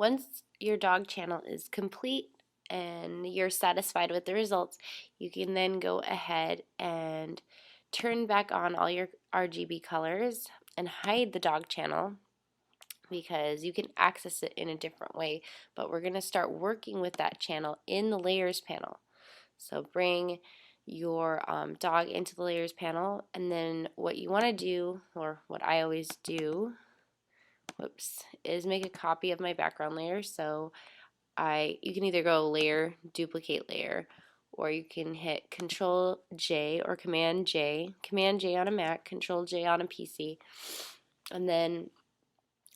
once your dog channel is complete and you're satisfied with the results, you can then go ahead and turn back on all your RGB colors and hide the dog channel, because you can access it in a different way, but we're going to start working with that channel in the layers panel. So bring your dog into the layers panel, and then what you want to do, or what I always do, is make a copy of my background layer. So you can either go layer, duplicate layer, or you can hit Control J or Command J on a Mac, Control J on a PC, and then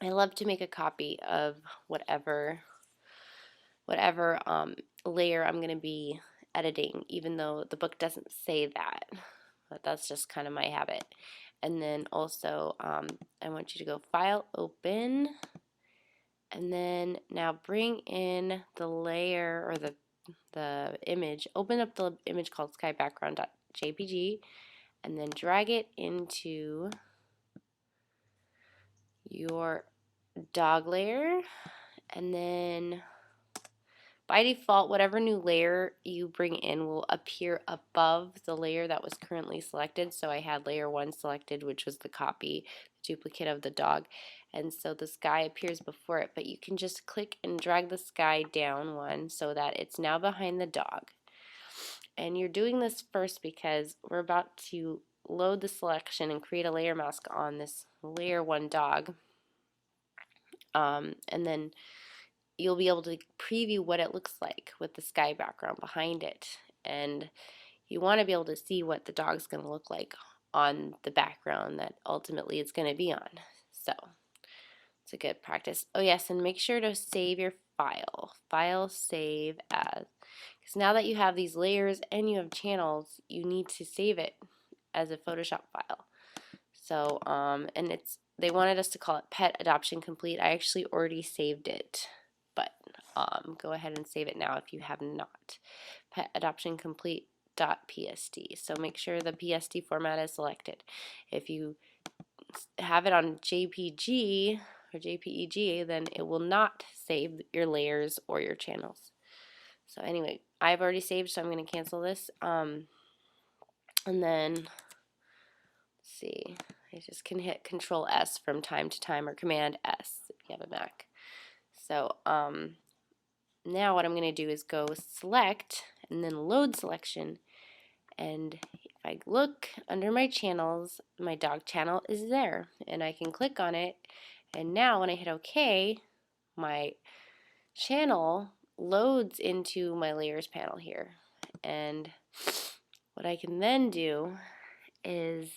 I love to make a copy of whatever layer I'm going to be editing, even though the book doesn't say that, but that's just kind of my habit. And then also I want you to go File, Open, and then now bring in the layer, or the image. Open up the image called skybackground.jpg, and then drag it into your dog layer, and then by default, whatever new layer you bring in will appear above the layer that was currently selected. So I had layer 1 selected, which was the copy, duplicate of the dog, and so the sky appears before it, but you can just click and drag the sky down one so that it's now behind the dog. And you're doing this first because we're about to load the selection and create a layer mask on this layer 1 dog, and then you'll be able to preview what it looks like with the sky background behind it. And you want to be able to see what the dog's going to look like on the background that ultimately it's going to be on. So it's a good practice. Oh yes, and make sure to save your file, save as, because now that you have these layers and you have channels, you need to save it as a Photoshop file. So and they wanted us to call it Pet Adoption Complete. I actually already saved it, but go ahead and save it now if you have not. Pet Adoption Complete .psd. So make sure the PSD format is selected. If you have it on JPG or JPEG, then it will not save your layers or your channels. So anyway, I've already saved, so I'm going to cancel this. And then, let's see, I just can hit Control S from time to time, or Command S if you have a Mac. So now what I'm going to do is go select and then load selection, and if I look under my channels, my dog channel is there, and I can click on it, and now when I hit OK, my channel loads into my layers panel here. And what I can then do is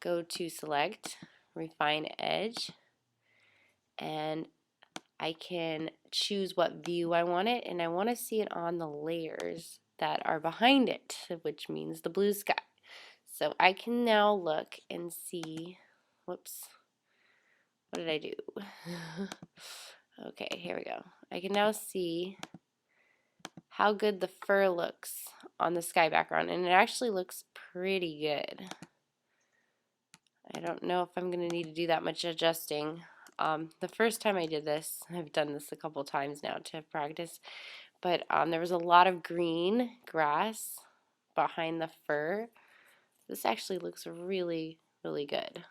go to Select, Refine Edge, and I can choose what view I want it, and I want to see it on the layers that are behind it, which means the blue sky. So I can now look and see, whoops, what did I do? Okay, here we go. I can now see how good the fur looks on the sky background, and it actually looks pretty good. I don't know if I'm going to need to do that much adjusting. The first time I did this, I've done this a couple times now to practice, but there was a lot of green grass behind the fur. This actually looks really, really good.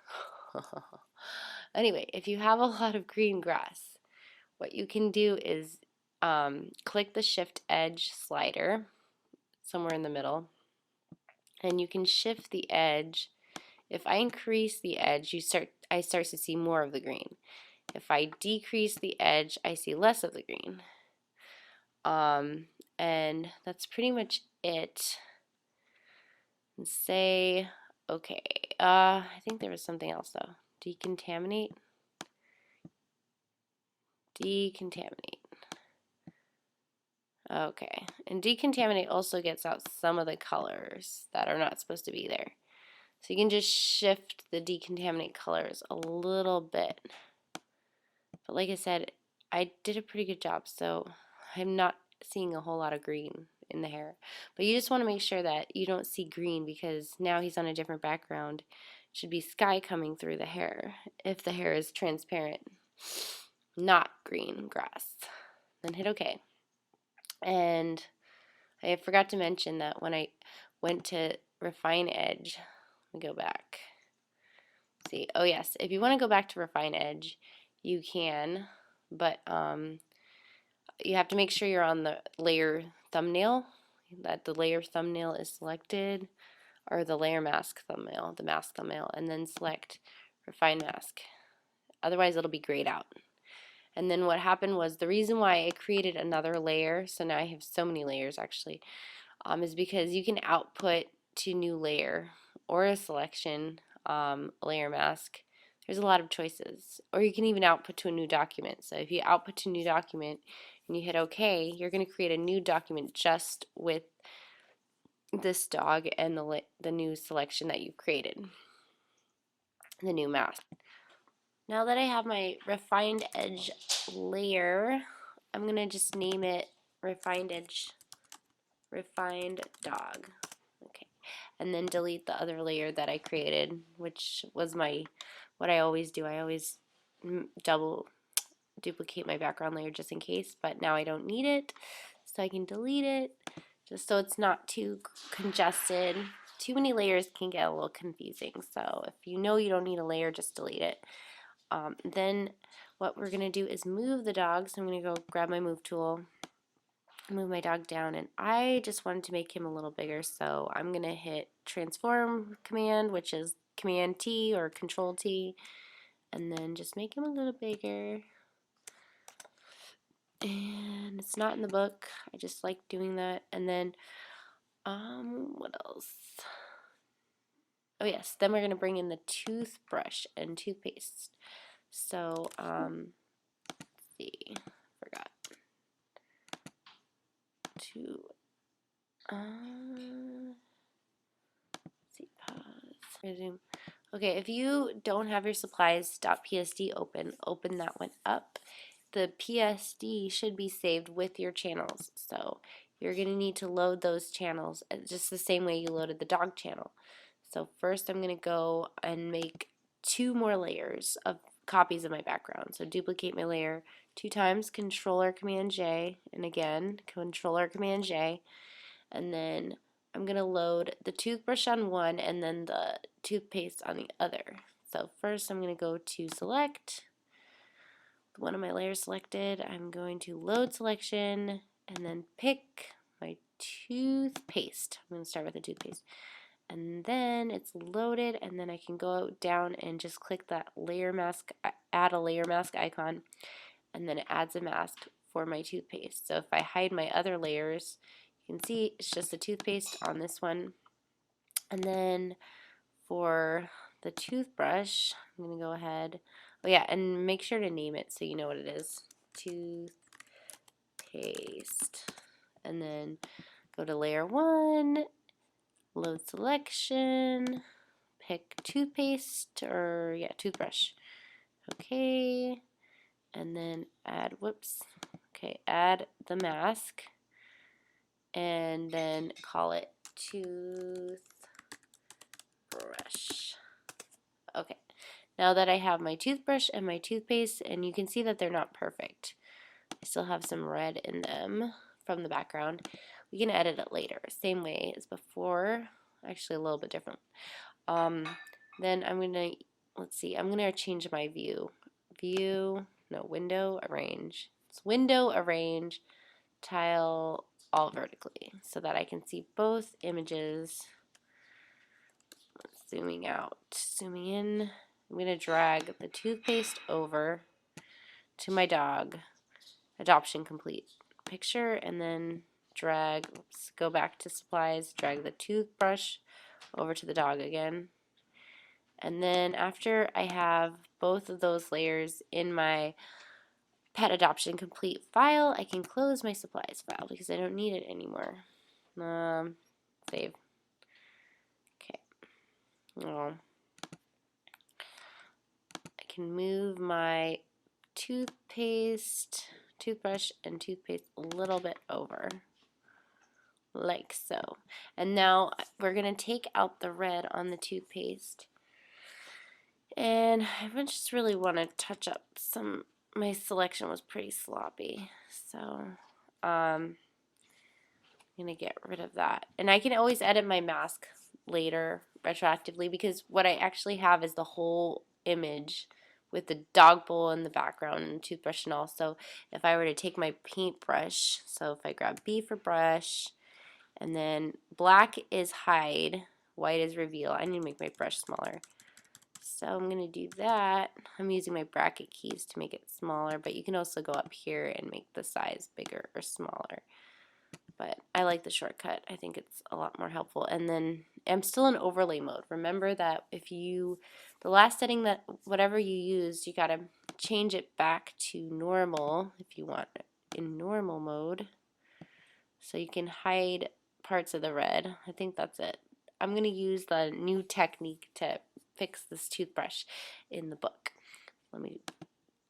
Anyway, if you have a lot of green grass, what you can do is click the Shift Edge slider somewhere in the middle, and you can shift the edge. If I increase the edge, I start to see more of the green. If I decrease the edge, I see less of the green. And that's pretty much it. And say, okay, I think there was something else though. Decontaminate. Okay, and Decontaminate also gets out some of the colors that are not supposed to be there. So you can just shift the Decontaminate colors a little bit. But like I said, I did a pretty good job, so I'm not seeing a whole lot of green in the hair. But you just want to make sure that you don't see green, because now he's on a different background. It should be sky coming through the hair if the hair is transparent, not green grass. Then hit OK. And I forgot to mention that when I went to refine edge, let me go back. See, oh yes, if you want to go back to refine edge, you can, but you have to make sure you're on the layer thumbnail, that the layer thumbnail is selected, or the layer mask thumbnail, the mask thumbnail, and then select refine mask. Otherwise it'll be grayed out. And then what happened was, the reason why I created another layer, so now I have so many layers actually, is because you can output to new layer or a selection layer mask. There's a lot of choices. Or you can even output to a new document. So if you output to a new document and you hit OK, you're going to create a new document just with this dog and the new selection that you've created, the new mask. Now that I have my refined edge layer, I'm going to just name it refined edge, refined dog. Okay. And then delete the other layer that I created, which was what I always do. I always duplicate my background layer just in case, but now I don't need it, so I can delete it just so it's not too congested. Too many layers can get a little confusing, so if you know you don't need a layer, just delete it. Then what we're going to do is move the dog, so I'm going to go grab my move tool, move my dog down, and I just wanted to make him a little bigger, so I'm going to hit transform command, which is command T or control T, and then just make him a little bigger. And it's not in the book, I just like doing that. And then what else? Oh yes, then we're going to bring in the toothbrush and toothpaste. So let's see, forgot to see, pause, resume. Okay, if you don't have your supplies.psd open that one up. The PSD should be saved with your channels, so you're going to need to load those channels just the same way you loaded the dog channel. So first I'm going to go and make 2 more layers of copies of my background. So duplicate my layer 2 times, Controller Command J, and again Controller Command J, and then I'm going to load the toothbrush on one and then the toothpaste on the other. So first I'm going to go to select one of my layers selected. I'm going to load selection and then pick my toothpaste. I'm going to start with the toothpaste. And then it's loaded, and then I can go down and just click that layer mask, add a layer mask icon, and then it adds a mask for my toothpaste. So if I hide my other layers, you can see it's just the toothpaste on this one. And then for the toothbrush, I'm going to go ahead, oh yeah, and make sure to name it so you know what it is. Toothpaste. And then go to layer 1, load selection, pick toothpaste, or yeah, toothbrush. Okay, and then add, add the mask, and then call it toothbrush. Okay, now that I have my toothbrush and my toothpaste, and you can see that they're not perfect. I still have some red in them from the background. We can edit it later, same way as before, actually a little bit different. Then I'm gonna, let's see, I'm gonna change my window, arrange. It's window, arrange, tile all vertically, so that I can see both images. Zooming out, zooming in. I'm gonna drag the toothpaste over to my dog, adoption complete picture, and then drag, go back to supplies, drag the toothbrush over to the dog again. And then after I have both of those layers in my pet adoption complete file, I can close my supplies file because I don't need it anymore. Save. Okay. Oh. I can move my toothpaste, toothbrush, and toothpaste a little bit over, like so. And now we're going to take out the red on the toothpaste. And I just really want to touch up some my selection was pretty sloppy. So I'm gonna get rid of that. And I can always edit my mask later retroactively because what I actually have is the whole image with the dog bowl in the background and the toothbrush and all. So if I were to take my paintbrush, so if I grab B for brush, and then black is hide, white is reveal. I need to make my brush smaller. So I'm going to do that. I'm using my bracket keys to make it smaller, but you can also go up here and make the size bigger or smaller. But I like the shortcut. I think it's a lot more helpful. And then I'm still in overlay mode. Remember that if you, the last setting that whatever you used, you got to change it back to normal if you want it in normal mode. So you can hide parts of the red. I think that's it. I'm going to use the new technique to fix this toothbrush in the book. Let me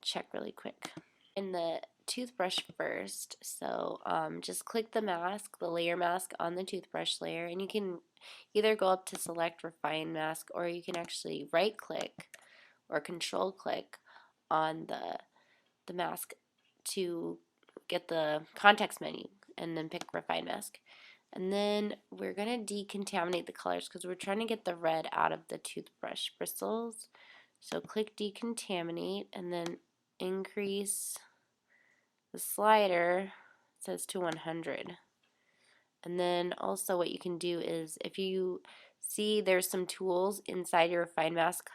check really quick. In the toothbrush first, so just click the mask, the layer mask on the toothbrush layer, and you can either go up to select refine mask, or you can actually right click or control click on the mask to get the context menu and then pick refine mask. And then we're going to decontaminate the colors because we're trying to get the red out of the toothbrush bristles. So click decontaminate and then increase the slider, it says to 100. And then also what you can do is if you see there's some tools inside your refine mask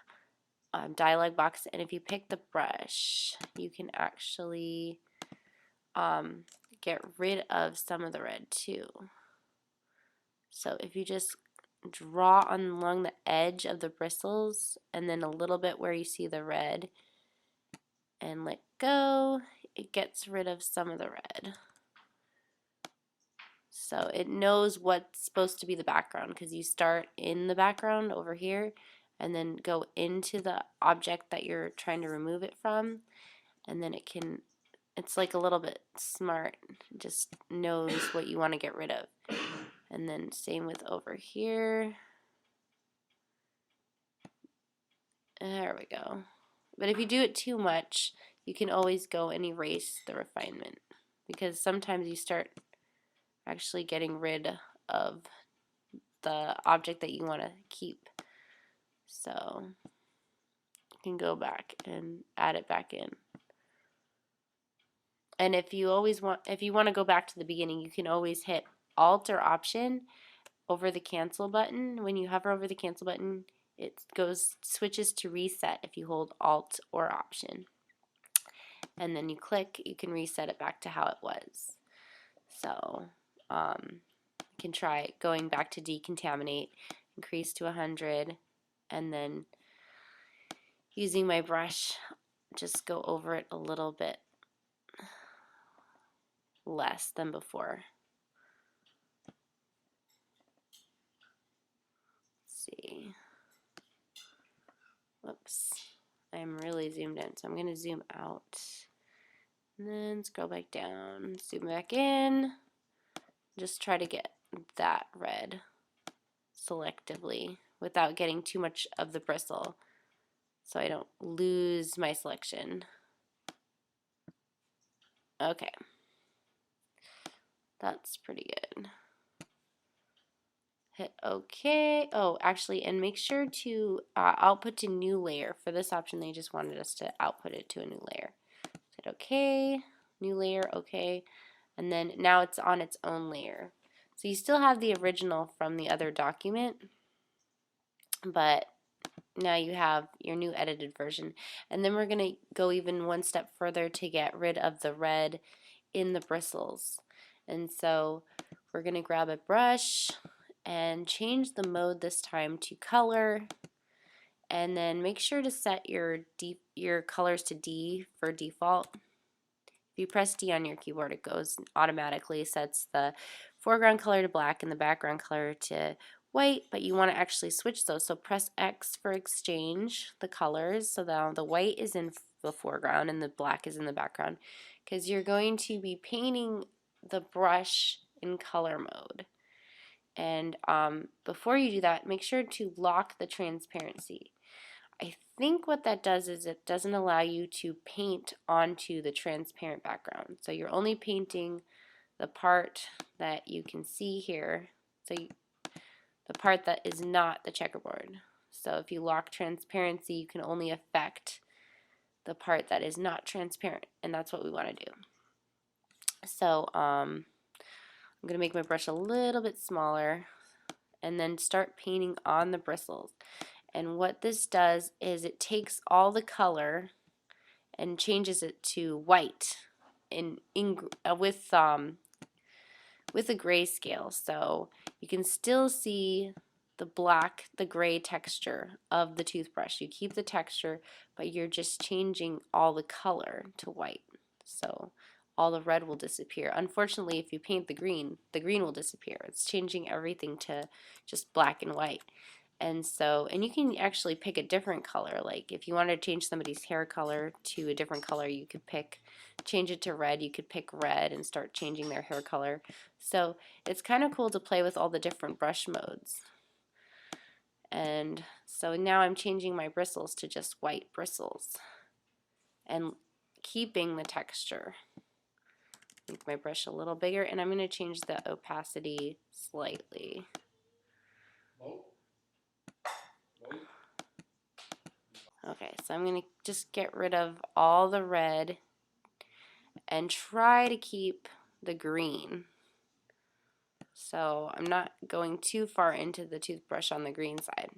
dialog box, and if you pick the brush you can actually get rid of some of the red too. So if you just draw along the edge of the bristles and then a little bit where you see the red and let go, it gets rid of some of the red. So it knows what's supposed to be the background because you start in the background over here and then go into the object that you're trying to remove it from, and then it's like a little bit smart, it just knows what you want to get rid of. And then same with over here. There we go. But if you do it too much, you can always go and erase the refinement because sometimes you start actually getting rid of the object that you want to keep. So you can go back and add it back in. And if you want to go back to the beginning, you can always hit Alt or Option over the cancel button. When you hover over the cancel button, it switches to reset if you hold Alt or Option. And then you click, you can reset it back to how it was. So you can try going back to decontaminate, increase to 100, and then using my brush, just go over it a little bit less than before. Let's see. Whoops. I'm really zoomed in, so I'm going to zoom out. And then scroll back down, zoom back in. Just try to get that red selectively without getting too much of the bristle so I don't lose my selection. Okay. That's pretty good. Hit OK. Oh, actually, and make sure to output to new layer. For this option, they just wanted us to output it to a new layer. Hit OK, new layer, OK, and then now it's on its own layer. So you still have the original from the other document, but now you have your new edited version. And then we're going to go even one step further to get rid of the red in the bristles. And so we're going to grab a brush and change the mode this time to color, and then make sure to set your colors to D for default. If you press D on your keyboard, it goes automatically, sets the foreground color to black and the background color to white, but you want to actually switch those. So press X for exchange the colors, so that the white is in the foreground and the black is in the background, because you're going to be painting the brush in color mode. And before you do that, make sure to lock the transparency. I think what that does is it doesn't allow you to paint onto the transparent background. So you're only painting the part that you can see here. So the part that is not the checkerboard. So if you lock transparency, you can only affect the part that is not transparent, and that's what we want to do. So I'm going to make my brush a little bit smaller and then start painting on the bristles. And what this does is it takes all the color and changes it to white with a grayscale. So you can still see the gray texture of the toothbrush. You keep the texture, but you're just changing all the color to white. So all the red will disappear. Unfortunately, if you paint the green will disappear. It's changing everything to just black and white. And you can actually pick a different color. Like if you wanted to change somebody's hair color to a different color, you could change it to red. You could pick red and start changing their hair color. So it's kind of cool to play with all the different brush modes. And so now I'm changing my bristles to just white bristles and keeping the texture. Make my brush a little bigger, and I'm going to change the opacity slightly. Okay, so I'm going to just get rid of all the red and try to keep the green. So I'm not going too far into the toothbrush on the green side.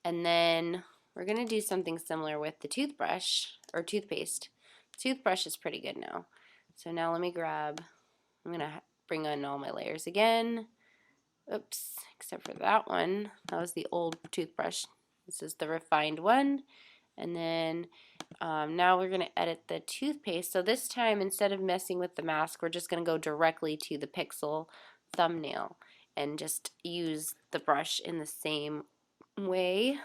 And then we're going to do something similar with the toothbrush or toothpaste. Toothbrush is pretty good now. So now let me I'm going to bring on all my layers again. Oops, except for that one. That was the old toothbrush. This is the refined one. And then now we're going to edit the toothpaste. So this time, instead of messing with the mask, we're just going to go directly to the pixel thumbnail and just use the brush in the same way.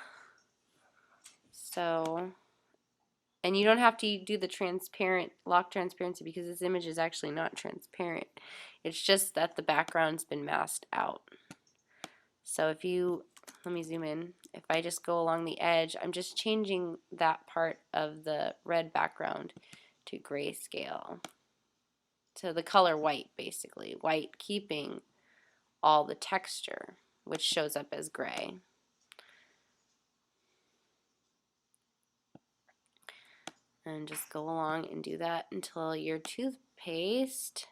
So, and you don't have to do the lock transparency because this image is actually not transparent. It's just that the background's been masked out. So let me zoom in. If I just go along the edge, I'm just changing that part of the red background to grayscale. To the color white, basically. White keeping all the texture, which shows up as gray. And just go along and do that until your toothpaste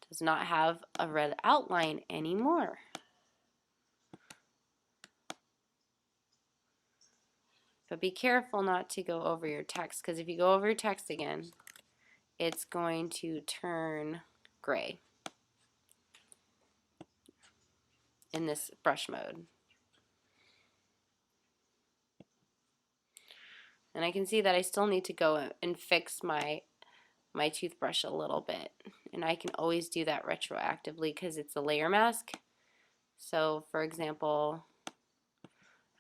does not have a red outline anymore. But be careful not to go over your text, because if you go over your text again, it's going to turn gray in this brush mode. And I can see that I still need to go and fix my toothbrush a little bit. And I can always do that retroactively because it's a layer mask. So for example,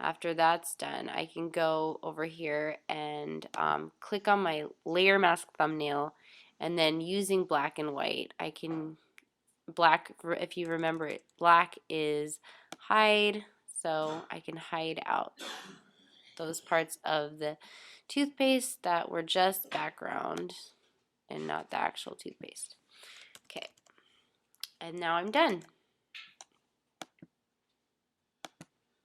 after that's done, I can go over here and click on my layer mask thumbnail, and then using black and white, I can if you remember it, black is hide, so I can hide out those parts of the toothpaste that were just background and not the actual toothpaste. Okay, and now I'm done.